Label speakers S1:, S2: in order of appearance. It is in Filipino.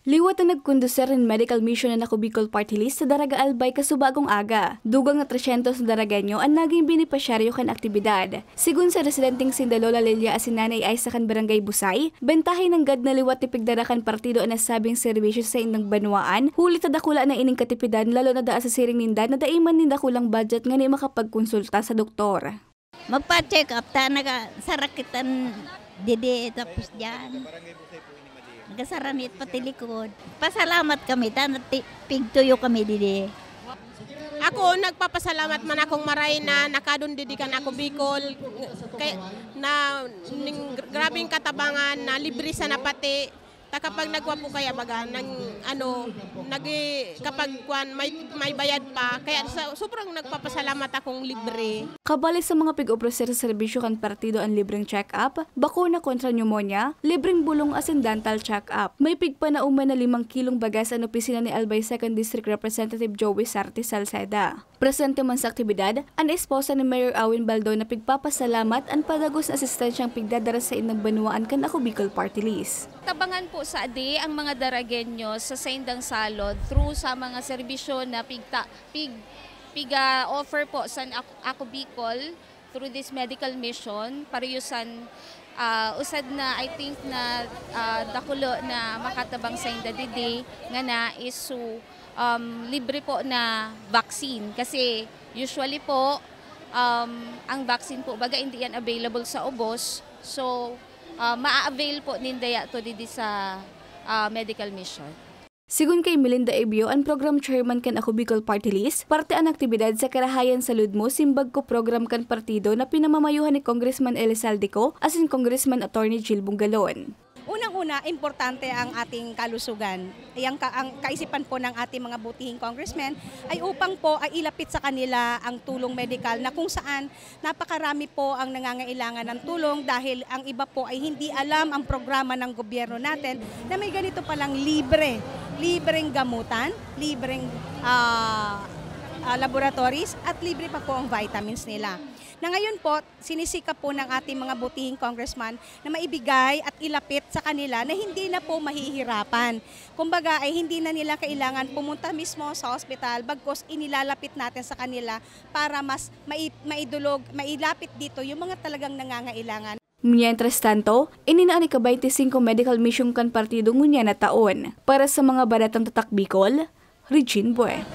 S1: Liwat na nagkunduser ng medical mission na Bicol Party List sa Daraga Albay kasubagong aga. Dugang na 300 na Daragenyo ang naging binipasyaryo kan aktibidad. Sigun sa residenteng Sindalola Lilia Asinanay ay sa kan Barangay Busay, bentahin ng gad na liwat tipigdarakan partido ang nasabing serbisyo sa inang banwaan, huli tadakula na ining katipidan lalo na daa sa siring ninda na daiman nindakulang budget nga ni makapagkonsulta sa doktor.
S2: Magpa-check up ta nagasarakitan dede tapos diyan. Nagasaranit pati likod. Pasalamat kami, pigtuyo kami didi.
S3: Ako nagpapasalamat man akong maray na nakadundidikan ako Bicol kay na grabing katabangan na libre sa napati. Ta kapag nagwapo kaya baga kapag may bayad pa kaya sobrang nagpapasalamat akong libre.
S1: Kabali sa mga pig-oproser sa serbisyo kan partido ang libreng check-up, bakuna kontra pneumonia, libreng bulong asin dental check-up. May pigpa na umay na 5 kilong bagas ang opisina ni Albay 2nd District Representative Joey Sarte Salceda. Presente man sa aktibidad, ang esposa ni Mayor Awin Baldo na pigpapasalamat ang padagos na asistensyang pigdadara sa inang banwaan kan Bicol Party List.
S4: Tabangan po sa adi ang mga Daragenyo sa Saindang Salod through sa mga serbisyo na offer po sa Ako Bicol through this medical mission pariyusan usad na I think na dakulo na makatabang sa indadidi nga na isu libre po na vaccine kasi usually po ang vaccine po baga hindi yan available sa ubos, so maa-avail po nindaya to didi sa medical mission.
S1: Sigun kay Melinda Ebio, ang program chairman kan Ako Bicol Party List, parte ang aktibidad sa Karahayan sa Ludmo simbag ko program kan partido na pinamamayuhan ni Congressman Elizalde asin Congressman Attorney Jill Bungalon.
S5: Unang-una, importante ang ating kalusugan. Ang kaisipan po ng ating mga butihing congressmen ay upang po ay ilapit sa kanila ang tulong medikal na kung saan napakarami po ang nangangailangan ng tulong dahil ang iba po ay hindi alam ang programa ng gobyerno natin na may ganito palang libreng gamutan, libreng laboratories at libre pa po ang vitamins nila. Na ngayon po, sinisikap po ng ating mga butihing congressman na maibigay at ilapit sa kanila na hindi na po mahihirapan. Kumbaga ay hindi na nila kailangan pumunta mismo sa ospital, bagkus inilalapit natin sa kanila para mas mailapit dito yung mga talagang nangangailangan.
S1: Mientras tanto, ininaan ika 25 medical mission kan partido ngunya na taon. Para sa mga badatang tatak Bicol, Regine Bue.